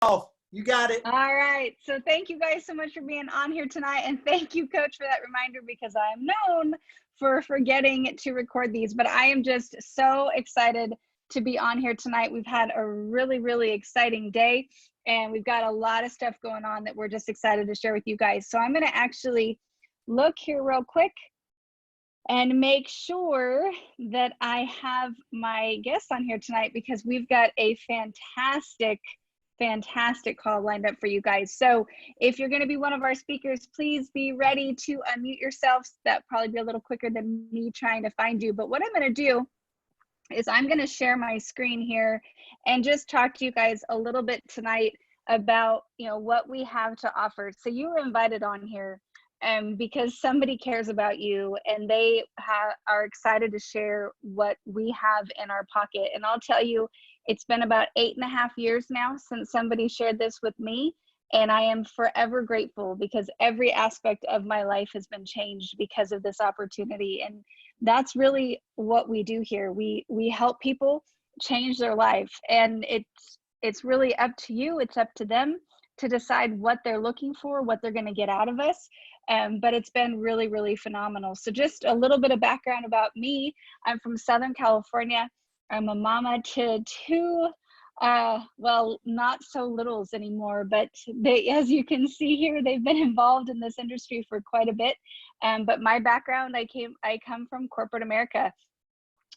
You got it. All right. So thank you guys so much for being on here tonight. And thank you, Coach, for that reminder, because I am known for forgetting to record these. But I am just so excited to be on here tonight. We've had a really, really exciting day, and we've got a lot of stuff going on that we're just excited to share with you guys. So I'm going to actually look here real quick and make sure that I have my guests on here tonight, because we've got a fantastic call lined up for you guys. So if you're going to be one of our speakers, please be ready to unmute yourselves. That'll probably be a little quicker than me trying to find you. But what I'm going to do is I'm going to share my screen here and just talk to you guys a little bit tonight about, what we have to offer. So you were invited on here because somebody cares about you, and they are excited to share what we have in our pocket. And I'll tell you, it's been about 8.5 years now since somebody shared this with me, and I am forever grateful, because every aspect of my life has been changed because of this opportunity. And that's really what we do here. We help people change their life, and it's really up to you. It's up to them to decide what they're looking for, what they're going to get out of us. But it's been really, really phenomenal. So just a little bit of background about me. I'm from Southern California. I'm a mama to two, well, not so littles anymore, but as you can see here, they've been involved in this industry for quite a bit. But my background, I come from corporate America.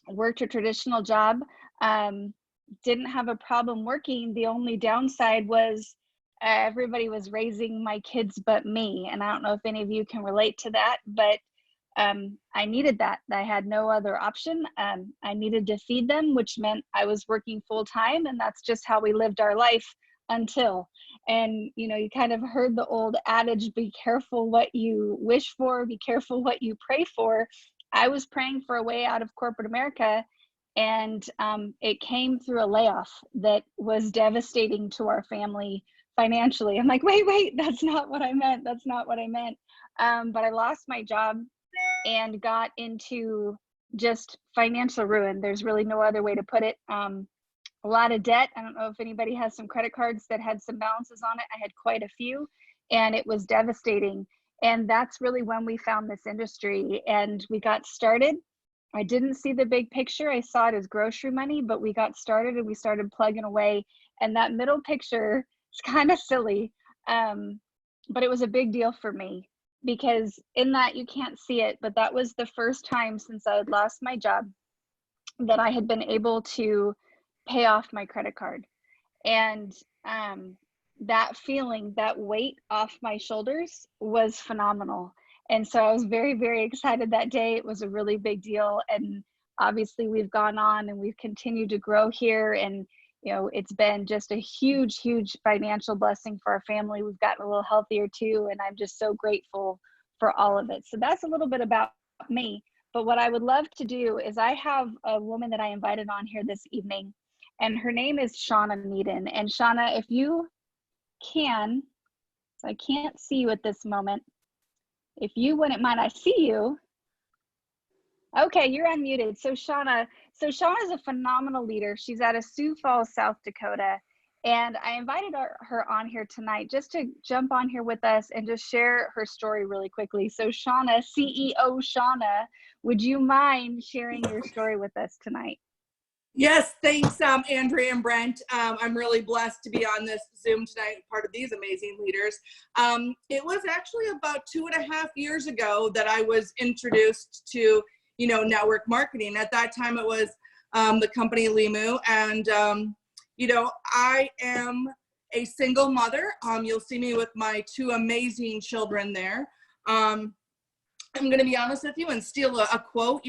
Worked a traditional job, didn't have a problem working. The only downside was everybody was raising my kids but me. And I don't know if any of you can relate to that, but I needed that. I had no other option. I needed to feed them, which meant I was working full time, and that's just how we lived our life until. And you kind of heard the old adage, be careful what you wish for, be careful what you pray for. I was praying for a way out of corporate America, and it came through a layoff that was devastating to our family financially. I'm like, wait, that's not what I meant. That's not what I meant. But I lost my job and got into just financial ruin. There's really no other way to put it. A lot of debt. I don't know if anybody has some credit cards that had some balances on it. I had quite a few, and it was devastating. And that's really when we found this industry and we got started. I didn't see the big picture. I saw it as grocery money, but we got started and we started plugging away. And that middle picture is kind of silly, but it was a big deal for me, because in that, you can't see it, but that was the first time since I had lost my job that I had been able to pay off my credit card. And that feeling, that weight off my shoulders was phenomenal. And so I was very, very excited that day. It was a really big deal. And obviously we've gone on and we've continued to grow here. And, it's been just a huge, huge financial blessing for our family. We've gotten a little healthier too. And I'm just so grateful for all of it. So that's a little bit about me. But what I would love to do is I have a woman that I invited on here this evening, and her name is Shawna. And Shawna, if you can, so I can't see you at this moment. If you wouldn't mind, I see you. Okay, you're unmuted. So Shawna is a phenomenal leader. She's out of Sioux Falls, South Dakota. And I invited her on here tonight just to jump on here with us and just share her story really quickly. So Shawna, CEO Shawna, would you mind sharing your story with us tonight? Yes, thanks, Andrea and Brent. I'm really blessed to be on this Zoom tonight, part of these amazing leaders. It was actually about 2.5 years ago that I was introduced to, network marketing. At that time, it was the company Limu, and I am a single mother. You'll see me with my 2 amazing children there. I'm going to be honest with you and steal a quote.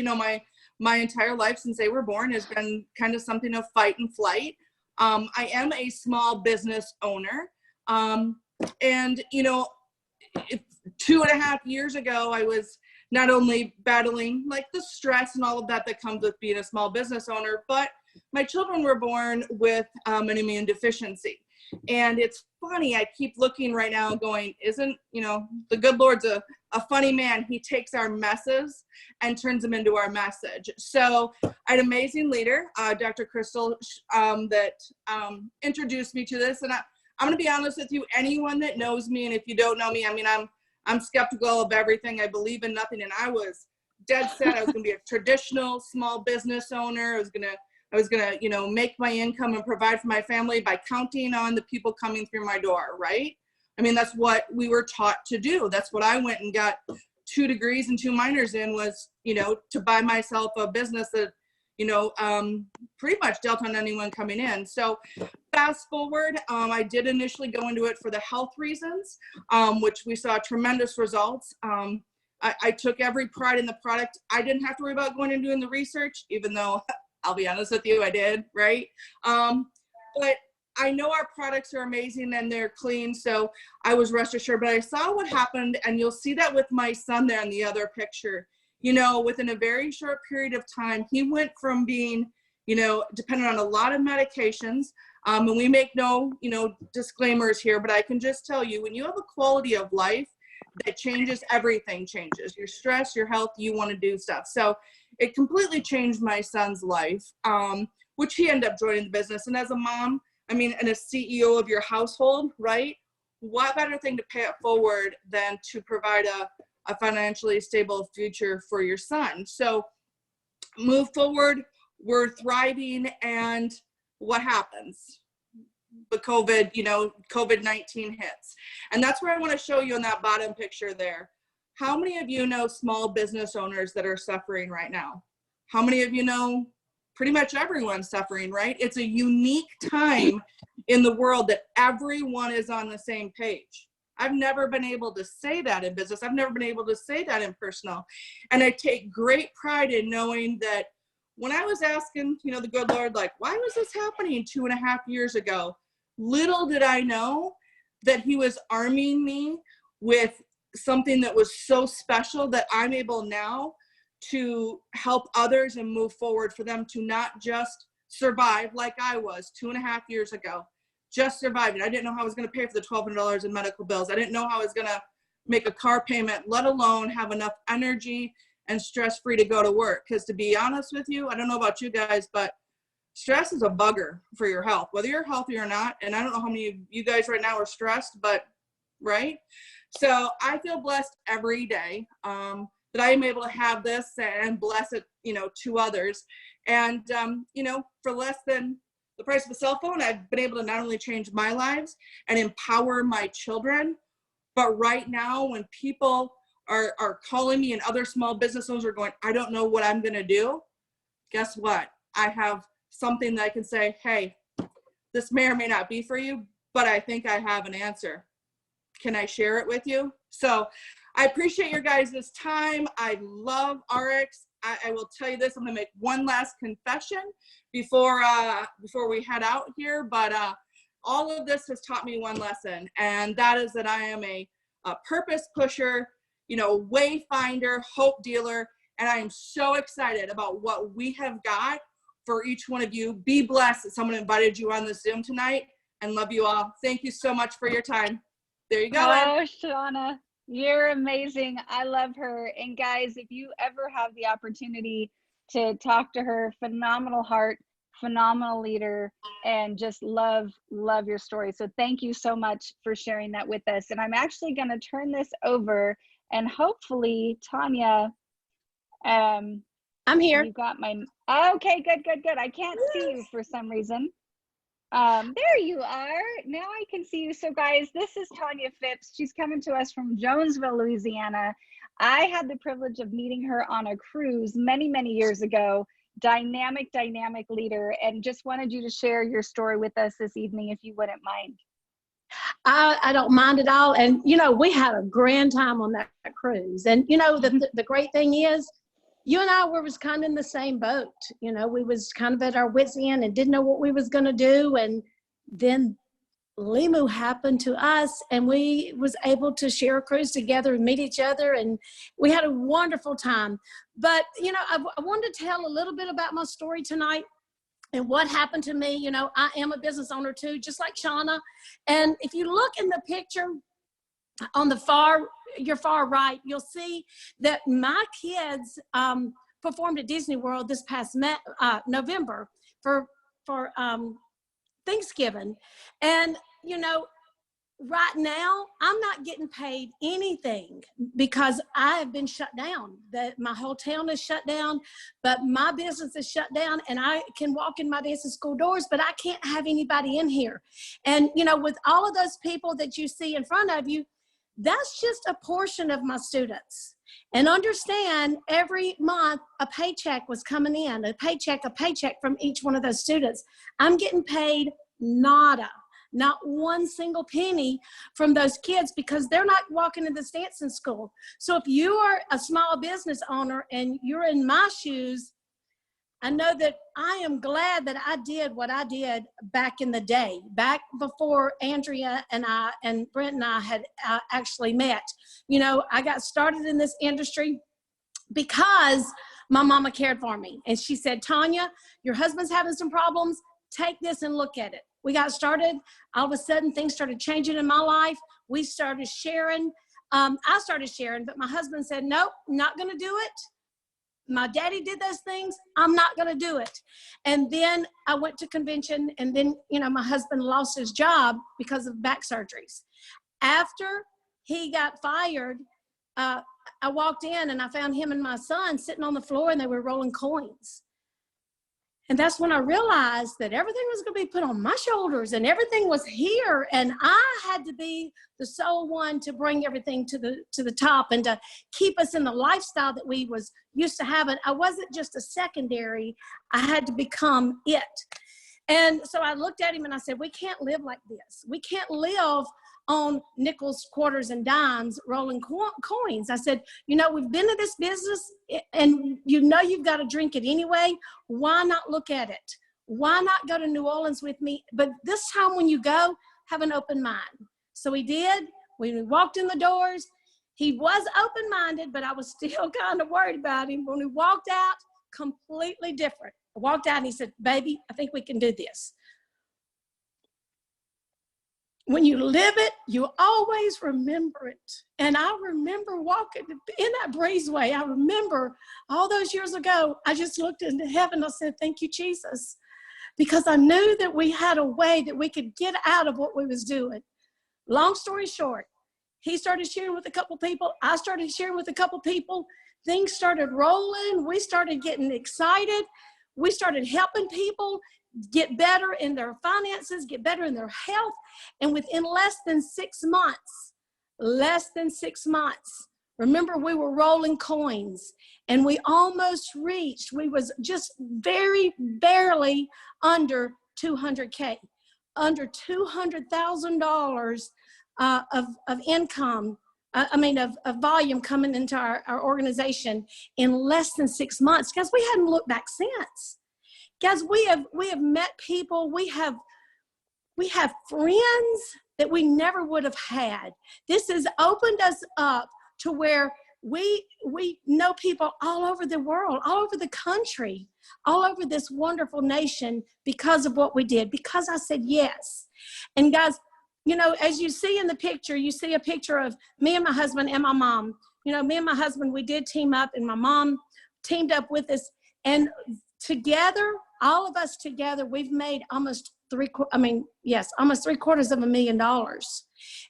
My entire life since they were born has been kind of something of fight and flight. I am a small business owner. And 2.5 years ago, I was not only battling like the stress and all of that comes with being a small business owner, but my children were born with an immune deficiency. And it's funny, I keep looking right now going, isn't, the good Lord's a funny man. He takes our messes and turns them into our message. So I had an amazing leader, Dr. Crystal, that introduced me to this. And I'm going to be honest with you, anyone that knows me, and if you don't know me, I mean, I'm skeptical of everything. I believe in nothing. And I was dead set. I was going to be a traditional small business owner. I was going to, you know, make my income and provide for my family by counting on the people coming through my door, right? I mean, that's what we were taught to do. That's what I went and got 2 degrees and 2 minors in, was, you know, to buy myself a business that, you know, pretty much dealt on anyone coming in. So fast forward, I did initially go into it for the health reasons, which we saw tremendous results. I took every pride in the product. I didn't have to worry about going and doing the research, even though I'll be honest with you, I did, right? But I know our products are amazing and they're clean, so I was rest assured. But I saw what happened, and you'll see that with my son there in the other picture. You know, within a very short period of time, he went from being, you know, dependent on a lot of medications, and we make no, you know, disclaimers here, but I can just tell you, when you have a quality of life that changes, everything changes. Your stress, your health, you want to do stuff. So it completely changed my son's life, which he ended up joining the business. And as a mom, I mean, and a CEO of your household, right? What better thing to pay it forward than to provide a financially stable future for your son? So move forward, we're thriving, and what happens? The COVID, you know, COVID-19 hits. And that's where I want to show you in that bottom picture there. How many of you know small business owners that are suffering right now? How many of you know pretty much everyone's suffering, right? It's a unique time in the world that everyone is on the same page. I've never been able to say that in business. I've never been able to say that in personal. And I take great pride in knowing that when I was asking, you know, the good Lord, like, why was this happening 2.5 years ago? Little did I know that he was arming me with something that was so special that I'm able now to help others and move forward for them to not just survive like I was 2.5 years ago, just surviving. I didn't know how I was going to pay for the $1,200 in medical bills. I didn't know how I was going to make a car payment, let alone have enough energy and stress-free to go to work. Because to be honest with you, I don't know about you guys, but stress is a bugger for your health, whether you're healthy or not. And I don't know how many of you guys right now are stressed, but right? So I feel blessed every day that I am able to have this and bless it, you know, to others. And, you know, for less than the price of a cell phone, I've been able to not only change my lives and empower my children, but right now when people are calling me and other small business owners are going, I don't know what I'm going to do. Guess what? I have something that I can say, hey, this may or may not be for you, but I think I have an answer. Can I share it with you? So I appreciate your guys' time. I love RX. I will tell you this, I'm gonna make one last confession before we head out here, but all of this has taught me one lesson, and that is that I am a purpose pusher, you know, wayfinder, hope dealer, and I am so excited about what we have got for each one of you. Be blessed that someone invited you on the Zoom tonight, and love you all. Thank you so much for your time. There you go. Oh, Shawna, you're amazing. I love her. And guys, if you ever have the opportunity to talk to her, phenomenal heart, phenomenal leader, and just love your story. So thank you so much for sharing that with us. And I'm actually going to turn this over, and hopefully Tanya, I'm here. you got my, okay, good. I can't see you for some reason. There you are. Now I can see you. So guys, this is Tanya Phipps. She's coming to us from Jonesville, Louisiana. I had the privilege of meeting her on a cruise many years ago. Dynamic leader, and just wanted you to share your story with us this evening, if you wouldn't mind. I don't mind at all. And, you know, we had a grand time on that cruise. And, you know, the great thing is, you and I was kind of in the same boat. You know, we was kind of at our wits' end and didn't know what we was going to do. And then Limu happened to us, and we was able to share a cruise together and meet each other. And we had a wonderful time. But, you know, I wanted to tell a little bit about my story tonight and what happened to me. You know, I am a business owner too, just like Shawna. And if you look in the picture on your far right, you'll see that my kids performed at Disney World this past November for Thanksgiving. And, you know, right now, I'm not getting paid anything because I have been shut down. My whole town is shut down, but my business is shut down, and I can walk in my dancing school doors, but I can't have anybody in here. And, you know, with all of those people that you see in front of you, that's just a portion of my students. And understand, every month a paycheck was coming in, a paycheck from each one of those students. I'm getting paid nada. Not one single penny from those kids, because they're not walking into dancing school. So if you are a small business owner and you're in my shoes, I know that I am glad that I did what I did back in the day, back before Andrea and I and Brent and I had actually met. You know, I got started in this industry because my mama cared for me. And she said, Tanya, your husband's having some problems. Take this and look at it. We got started. All of a sudden, things started changing in my life. We started sharing. I started sharing, but my husband said, nope, not going to do it. My daddy did those things. I'm not going to do it. And then I went to convention, and then, you know, my husband lost his job because of back surgeries. After he got fired, I walked in and I found him and my son sitting on the floor, and they were rolling coins. And that's when I realized that everything was going to be put on my shoulders, and everything was here. And I had to be the sole one to bring everything to the top and to keep us in the lifestyle that we was used to having. I wasn't just a secondary. I had to become it. And so I looked at him and I said, we can't live like this. We can't live on nickels, quarters, and dimes, rolling coins. I said, you know, we've been in this business, and you know you've got to drink it anyway. Why not look at it? Why not go to New Orleans with me? But this time when you go, have an open mind. So we did. We walked in the doors. He was open-minded, but I was still kind of worried about him. When we walked out, completely different. I walked out and he said, baby, I think we can do this. When you live it, you always remember it. And I remember walking in that breezeway. I remember all those years ago, I just looked into heaven. I said, thank you, Jesus. Because I knew that we had a way that we could get out of what we was doing. Long story short, he started sharing with a couple people. I started sharing with a couple people. Things started rolling. We started getting excited. We started helping people get better in their finances, get better in their health. And within less than 6 months, remember, we were rolling coins, and we almost reached, we was just very barely under 200K, under $200,000 of income, of volume coming into our organization in less than 6 months. Guys, we hadn't looked back since. Guys, we have met people, we have friends that we never would have had. This has opened us up to where we know people all over the world, all over the country, all over this wonderful nation because of what we did, because I said yes. And guys, you know, as you see in the picture, you see a picture of me and my husband and my mom. You know, me and my husband, we did team up, and my mom teamed up with us. And together, all of us together, we've made almost almost $750,000.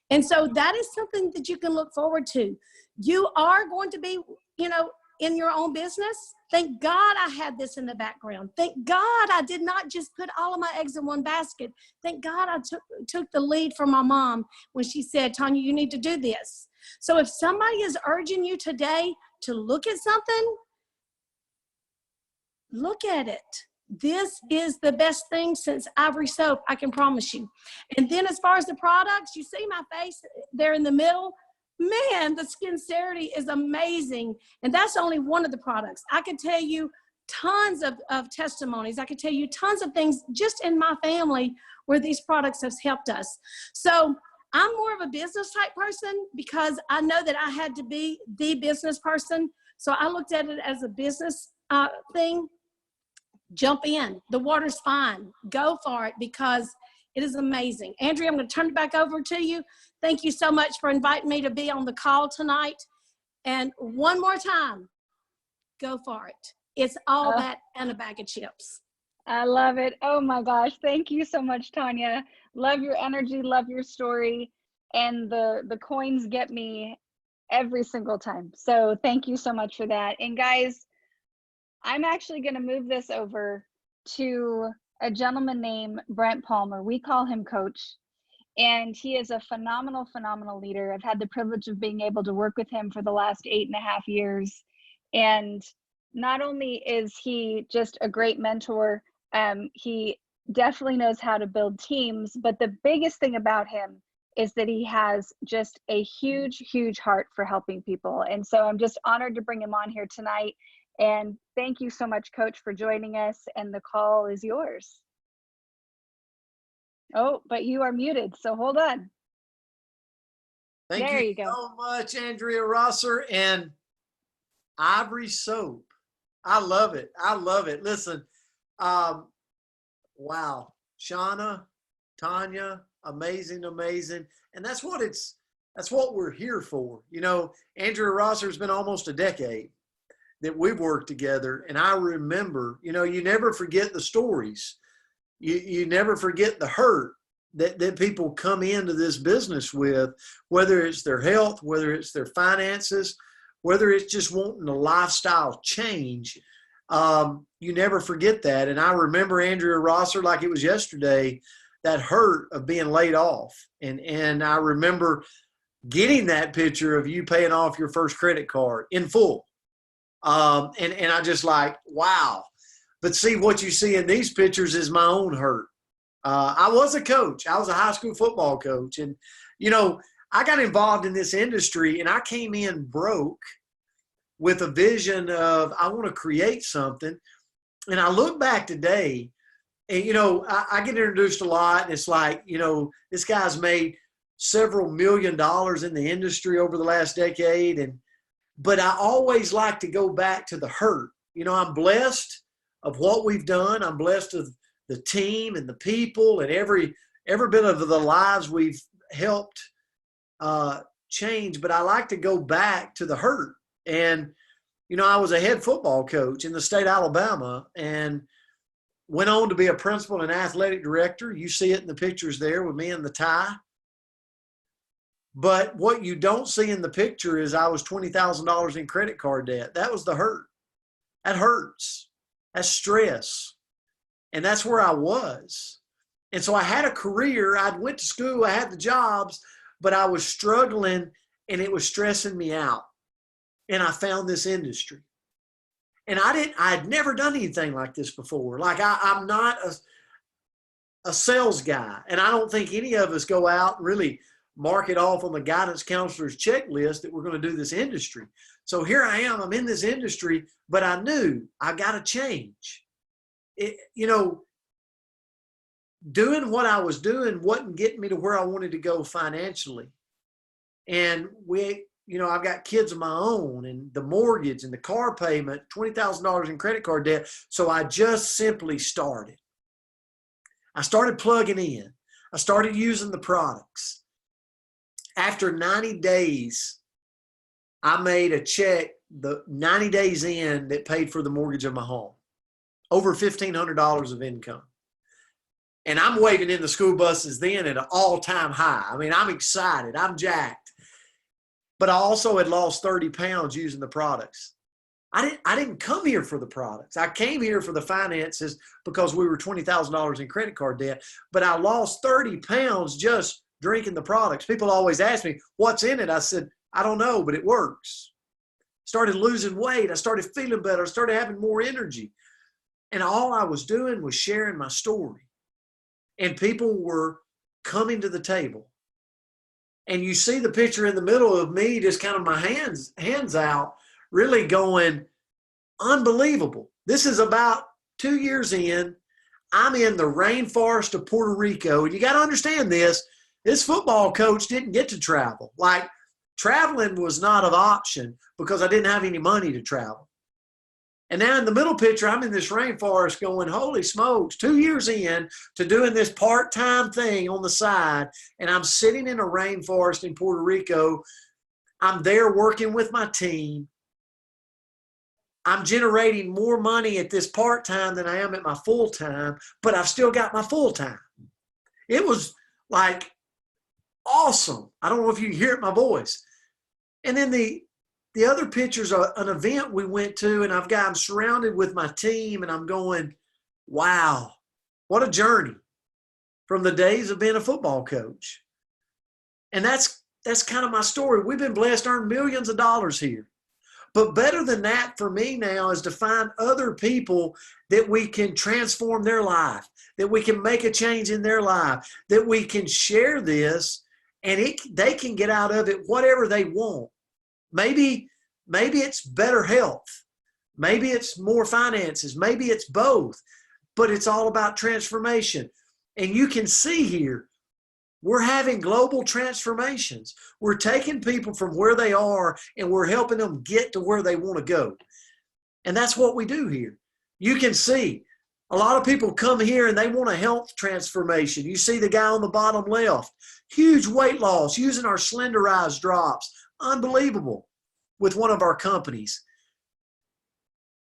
And so that is something that you can look forward to. You are going to be, you know, in your own business. Thank God I had this in the background. Thank God I did not just put all of my eggs in one basket. Thank God I took the lead from my mom when she said, Tanya, you need to do this. So if somebody is urging you today to look at something, look at it. This is the best thing since Ivory Soap, I can promise you. And then as far as the products, you see my face there in the middle. Man, the Skincerity is amazing. And that's only one of the products. I could tell you tons of testimonies. I could tell you tons of things just in my family where these products have helped us. So I'm more of a business type person because I know that I had to be the business person. So I looked at it as a business thing. Jump in. The water's fine. Go for it because it is amazing. Andrea, I'm going to turn it back over to you. Thank you so much for inviting me to be on the call tonight. And one more time, go for it. It's all that and a bag of chips. I love it. Oh my gosh. Thank you so much, Tanya. Love your energy. Love your story. and the coins get me every single time. So thank you so much for that. And guys, I'm actually going to move this over to a gentleman named Brent Palmer. We call him Coach, and he is a phenomenal, phenomenal leader. I've had the privilege of being able to work with him for the last 8.5 years. And not only is he just a great mentor, he definitely knows how to build teams, but the biggest thing about him is that he has just a huge, huge heart for helping people. And so I'm just honored to bring him on here tonight. And thank you so much, Coach, for joining us. And the call is yours. Oh, but you are muted, so hold on. Thank There you you go. so much, Andrea Rosser and Ivory Soap. I love it. I love it. Listen, wow. Shawna, Tanya, amazing, amazing. And that's what we're here for. You know, Andrea Rosser has been almost a decade that we've worked together. And I remember, you know, you never forget the stories. You never forget the hurt that people come into this business with, whether it's their health, whether it's their finances, whether it's just wanting a lifestyle change. You never forget that. And I remember Andrea Rosser like it was yesterday, that hurt of being laid off. And I remember getting that picture of you paying off your first credit card in full. And I just like, wow. But see, what you see in these pictures is my own hurt. I was a coach. I was a high school football coach. And, you know, I got involved in this industry and I came in broke with a vision of I want to create something. And I look back today and, you know, I get introduced a lot and it's like, you know, this guy's made several $1 million in the industry over the last decade. But I always like to go back to the hurt. You know, I'm blessed of what we've done. I'm blessed of the team and the people and every bit of the lives we've helped change. But I like to go back to the hurt. And, you know, I was a head football coach in the state of Alabama and went on to be a principal and athletic director. You see it in the pictures there with me in the tie. But what you don't see in the picture is I was $20,000 in credit card debt. That was the hurt. That hurts. That's stress. And that's where I was. And so I had a career. I went to school. I had the jobs, but I was struggling and it was stressing me out. And I found this industry. And I'd never done anything like this before. Like I'm not a sales guy. And I don't think any of us go out and really mark it off on the guidance counselor's checklist that we're going to do this industry. So here I am, I'm in this industry, but I knew I got to change. You know, doing what I was doing wasn't getting me to where I wanted to go financially. And you know, I've got kids of my own and the mortgage and the car payment, $20,000 in credit card debt. So I just simply started. I started plugging in. I started using the products. After 90 days, I made a check the 90 days in that paid for the mortgage of my home. Over $1,500 of income. And I'm waving in the school buses then at an all-time high. I mean, I'm excited. I'm jacked. But I also had lost 30 pounds using the products. I didn't come here for the products. I came here for the finances because we were $20,000 in credit card debt. But I lost 30 pounds just drinking the products. People always ask me, what's in it? I said, I don't know, but it works. Started losing weight. I started feeling better. I started having more energy. And all I was doing was sharing my story. And people were coming to the table. And you see the picture in the middle of me, just kind of my hands out, really going, unbelievable. This is about 2 years in. I'm in the rainforest of Puerto Rico. And you got to understand this football coach didn't get to travel. Like, traveling was not an option because I didn't have any money to travel. And now in the middle picture, I'm in this rainforest going, holy smokes, 2 years in to doing this part-time thing on the side. And I'm sitting in a rainforest in Puerto Rico. I'm there working with my team. I'm generating more money at this part-time than I am at my full-time, but I've still got my full-time. It was like awesome. I don't know if you can hear it in my voice. And then the other pictures are an event we went to, and I'm surrounded with my team, and I'm going, wow, what a journey from the days of being a football coach. And that's kind of my story. We've been blessed to earn millions of dollars here. But better than that for me now is to find other people that we can transform their life, that we can make a change in their life, that we can share this, and they can get out of it whatever they want. Maybe it's better health. Maybe it's more finances. Maybe it's both. But it's all about transformation. And you can see here, we're having global transformations. We're taking people from where they are and we're helping them get to where they want to go. And that's what we do here. You can see a lot of people come here and they want a health transformation. You see the guy on the bottom left, huge weight loss using our slenderized drops. Unbelievable with one of our companies.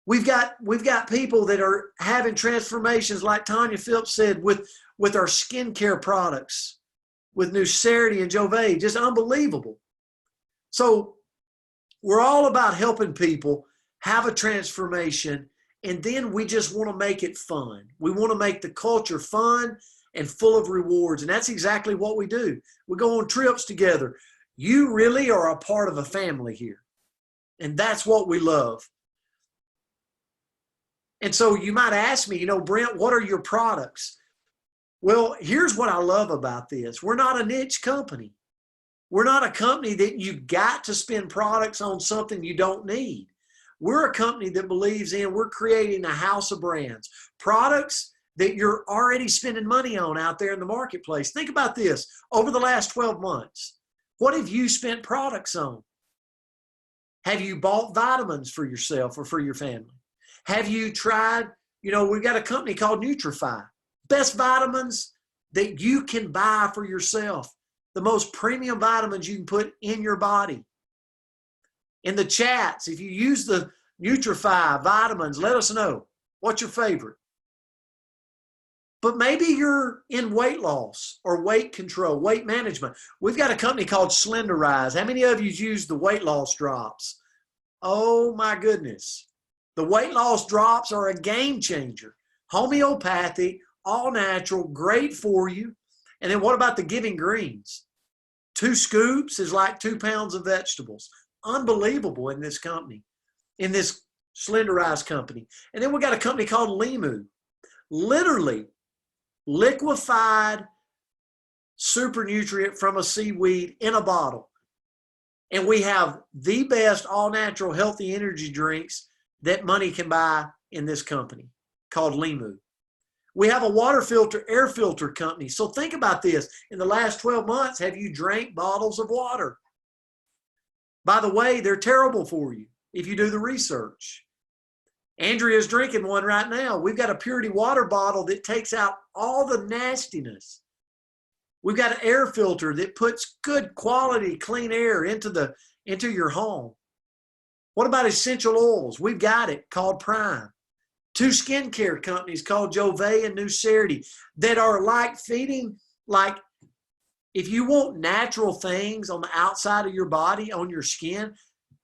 We've got people that are having transformations, like Tanya Phillips said, with our skincare products, with Nucerity and Jove, just unbelievable. So we're all about helping people have a transformation, and then we just want to make it fun. We want to make the culture fun and full of rewards, and that's exactly what we do. We go on trips together. You really are a part of a family here, and that's what we love. And so you might ask me, Brent, what are your products? Well, here's what I love about this. We're not a niche company. We're not a company that you got to spend products on something you don't need. We're a company that believes we're creating a house of brands, products that you're already spending money on out there in the marketplace. Think about this. Over the last 12 months, what have you spent products on? Have you bought vitamins for yourself or for your family? Have you tried, we've got a company called Nutrify. Best vitamins that you can buy for yourself. The most premium vitamins you can put in your body. In the chats, if you use the Nutrify vitamins, let us know. What's your favorite? But maybe you're in weight loss or weight control, weight management. We've got a company called Slenderize. How many of you use the weight loss drops? Oh my goodness. The weight loss drops are a game changer. Homeopathic, all natural, great for you. And then what about the Giving Greens? 2 scoops is like 2 pounds of vegetables. Unbelievable in this company, in this Slenderized company. And then we got a company called Limu. Literally liquefied super nutrient from a seaweed in a bottle. And we have the best all natural healthy energy drinks that money can buy in this company called Limu. We have a water filter, air filter company. So think about this. In the last 12 months, have you drank bottles of water? By the way, they're terrible for you if you do the research. Andrea's drinking one right now. We've got a purity water bottle that takes out all the nastiness. We've got an air filter that puts good quality, clean air into your home. What about essential oils? We've got it called Prime. 2 skincare companies called Jove and Nucerity that are like feeding, like if you want natural things on the outside of your body, on your skin,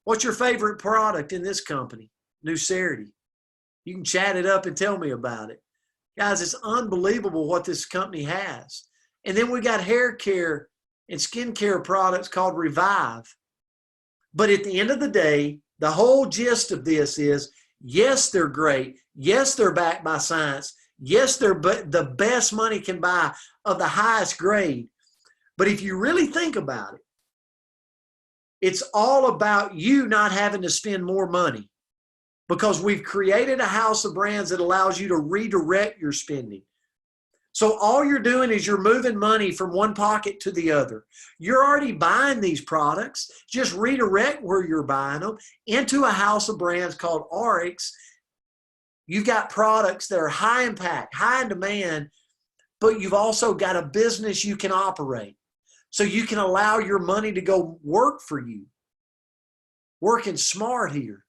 what's your favorite product in this company? Nucerity. You can chat it up and tell me about it. Guys, it's unbelievable what this company has. And then we got hair care and skincare products called Revive. But at the end of the day, the whole gist of this is, yes, they're great. Yes, they're backed by science. Yes, they're the best money can buy of the highest grade. But if you really think about it, it's all about you not having to spend more money, because we've created a house of brands that allows you to redirect your spending. So all you're doing is you're moving money from one pocket to the other. You're already buying these products. Just redirect where you're buying them into a house of brands called RX. You've got products that are high impact, high in demand, but you've also got a business you can operate. So you can allow your money to go work for you. Working smart here.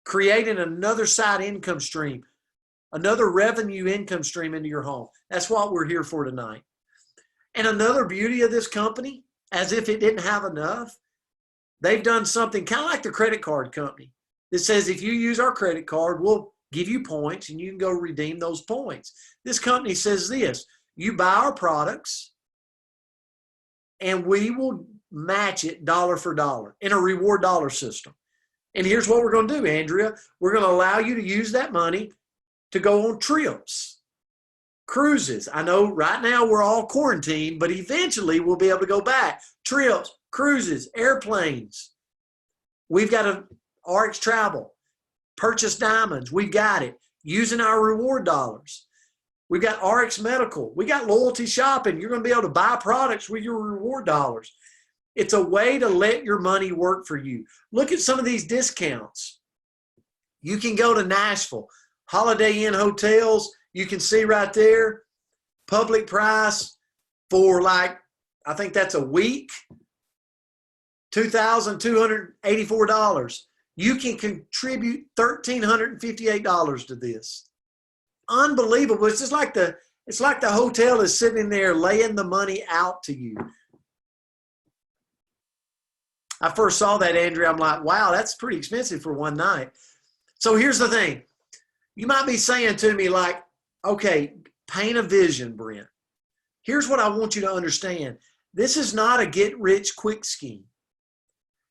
Creating another side income stream. Another revenue income stream into your home. That's what we're here for tonight. And another beauty of this company, as if it didn't have enough, they've done something kind of like the credit card company that says if you use our credit card, we'll give you points and you can go redeem those points. This company says this: you buy our products and we will match it dollar for dollar in a reward dollar system. And here's what we're going to do, Andrea. We're going to allow you to use that money to go on trips, cruises. I know right now we're all quarantined, but eventually we'll be able to go back. Trips, cruises, airplanes. We've got a RX Travel, purchase diamonds. We've got it using our reward dollars. We've got RX Medical. We got loyalty shopping. You're going to be able to buy products with your reward dollars. It's a way to let your money work for you. Look at some of these discounts. You can go to Nashville, Holiday Inn hotels. You can see right there, public price for like, I think that's a week, $2,284. You can contribute $1,358 to this. Unbelievable. It's just like the hotel is sitting there laying the money out to you. I first saw that, Andrea. I'm like, wow, that's pretty expensive for one night. So here's the thing. You might be saying to me like, okay, paint a vision, Brent. Here's what I want you to understand. This is not a get-rich-quick scheme.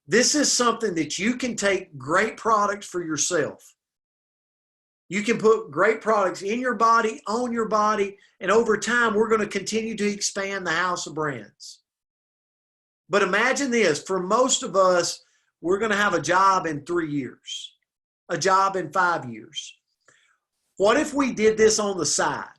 This is something that you can take great products for yourself. You can put great products in your body, on your body, and over time, we're going to continue to expand the house of brands. But imagine this, for most of us, we're going to have a job in 3 years, a job in 5 years. What if we did this on the side,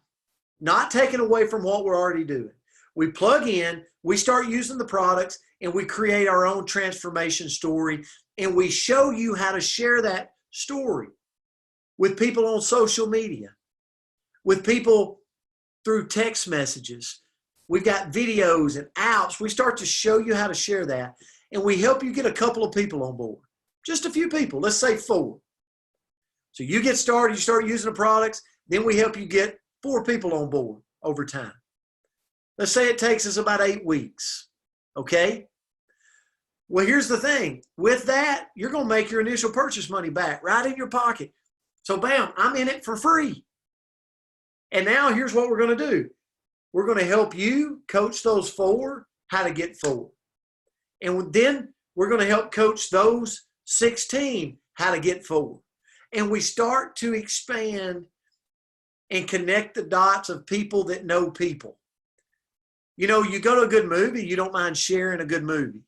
not taken away from what we're already doing? We plug in, we start using the products, and we create our own transformation story, and we show you how to share that story with people on social media, with people through text messages. We've got videos and apps. We start to show you how to share that, and we help you get a couple of people on board. Just a few people, let's say 4. So you get started, you start using the products, then we help you get 4 people on board over time. Let's say it takes us about 8 weeks, okay? Well, here's the thing. With that, you're going to make your initial purchase money back right in your pocket. So bam, I'm in it for free. And now here's what we're going to do. We're going to help you coach those 4 how to get 4. And then we're going to help coach those 16 how to get 4. And we start to expand and connect the dots of people that know people. You know, you go to a good movie, you don't mind sharing a good movie.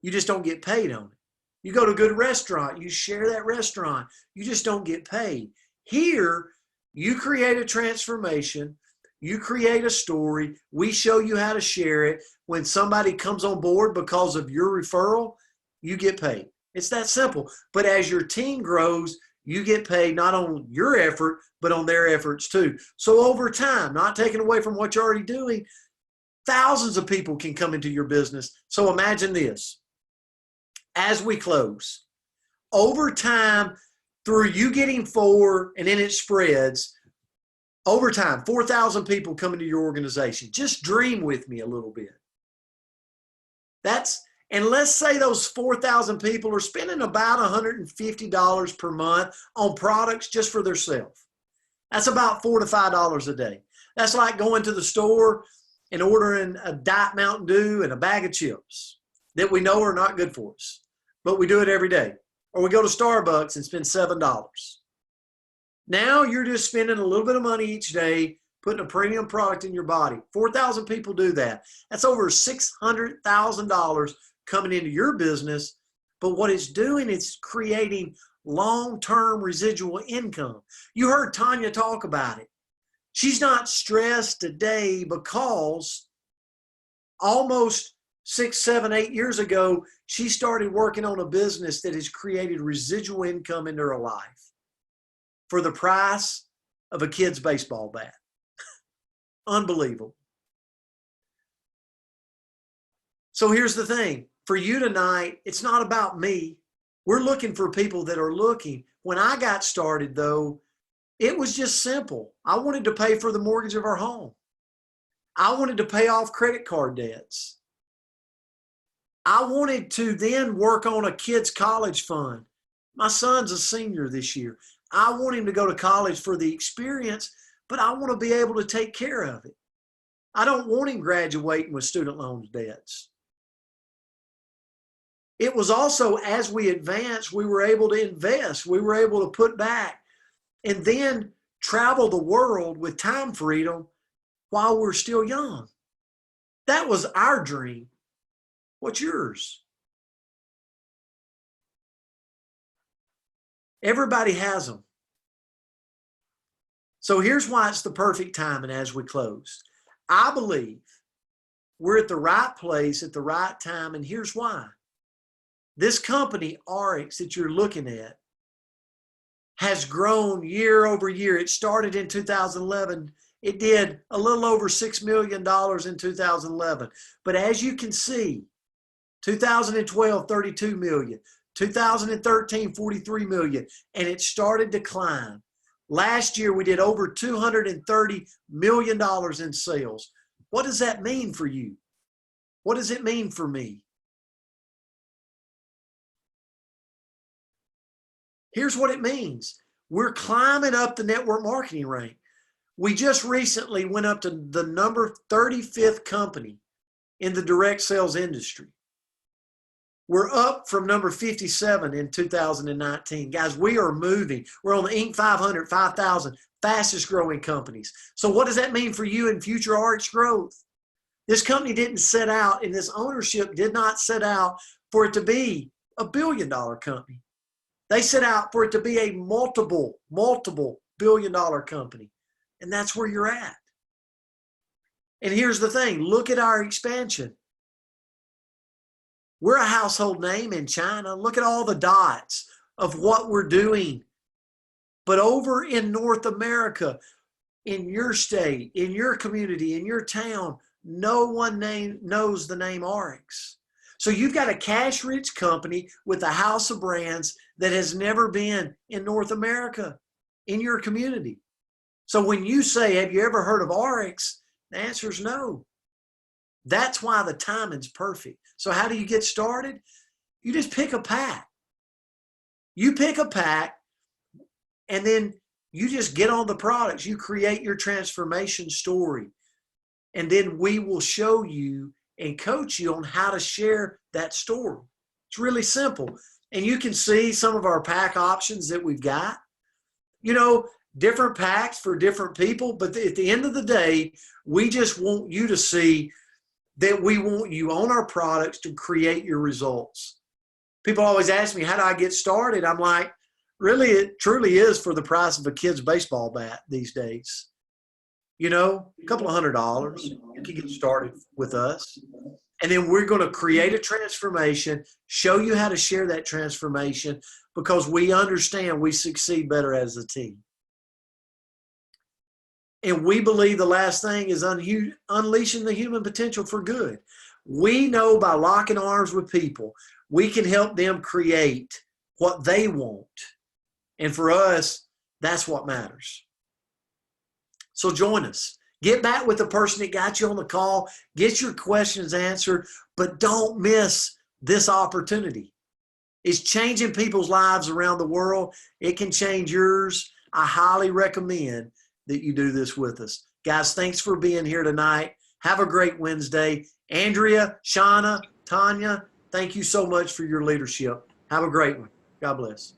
You just don't get paid on it. You go to a good restaurant, you share that restaurant. You just don't get paid. Here, you create a transformation. You create a story. We show you how to share it. When somebody comes on board because of your referral, you get paid. It's that simple. But as your team grows, you get paid not on your effort, but on their efforts too. So over time, not taking away from what you're already doing, thousands of people can come into your business. So imagine this. As we close, over time, through you getting 4 and then it spreads, over time, 4,000 people come into your organization. Just dream with me a little bit. And let's say those 4,000 people are spending about $150 per month on products just for themselves. That's about $4 to $5 a day. That's like going to the store and ordering a Diet Mountain Dew and a bag of chips that we know are not good for us, but we do it every day. Or we go to Starbucks and spend $7. Now you're just spending a little bit of money each day, putting a premium product in your body. 4,000 people do that. That's over $600,000 coming into your business. But what it's doing, it's creating long-term residual income. You heard Tanya talk about it. She's not stressed today because almost 6, 7, 8 years ago, she started working on a business that has created residual income into her life for the price of a kid's baseball bat. Unbelievable. So here's the thing. For you tonight, it's not about me. We're looking for people that are looking. When I got started, though, it was just simple. I wanted to pay for the mortgage of our home. I wanted to pay off credit card debts. I wanted to then work on a kid's college fund. My son's a senior this year. I want him to go to college for the experience, but I want to be able to take care of it. I don't want him graduating with student loan debts. It was also, as we advanced, we were able to invest. We were able to put back and then travel the world with time freedom while we're still young. That was our dream. What's yours? Everybody has them. So here's why it's the perfect time. And as we close, I believe we're at the right place at the right time. And here's why. This company, RX, that you're looking at, has grown year over year. It started in 2011. It did a little over $6 million in 2011. But as you can see, 2012, 32 million, 2013, 43 million, and it started to climb. Last year, we did over $230 million in sales. What does that mean for you? What does it mean for me? Here's what it means. We're climbing up the network marketing rank. We just recently went up to the number 35th company in the direct sales industry. We're up from number 57 in 2019. Guys, we are moving. We're on the Inc. 500, 5,000 fastest growing companies. So what does that mean for you in future RX growth? This company didn't set out, and this ownership did not set out for it to be a $1 billion company. They set out for it to be a multiple $1 billion company. And that's where you're at. And here's the thing. Look at our expansion. We're a household name in China. Look at all the dots of what we're doing. But over in North America, in your state, in your community, in your town, no one knows the name RX. So you've got a cash-rich company with a house of brands that has never been in North America, in your community. So when you say, have you ever heard of RX? The answer is no. That's why the timing's perfect. So how do you get started? You just pick a pack. You pick a pack, and then you just get on the products. You create your transformation story. And then we will show you and coach you on how to share that story. It's really simple. And you can see some of our pack options that we've got. You know, different packs for different people. But at the end of the day, we just want you to see that we want you on our products to create your results. People always ask me, how do I get started? I'm like, really, it truly is for the price of a kid's baseball bat these days. You know, a couple of $100, you can get started with us. And then we're going to create a transformation, show you how to share that transformation, because we understand we succeed better as a team. And we believe the last thing is unleashing the human potential for good. We know by locking arms with people, we can help them create what they want. And for us, that's what matters. So join us. Get back with the person that got you on the call. Get your questions answered, but don't miss this opportunity. It's changing people's lives around the world. It can change yours. I highly recommend that you do this with us. Guys, thanks for being here tonight. Have a great Wednesday. Andrea, Shawna, Tanya, thank you so much for your leadership. Have a great one. God bless.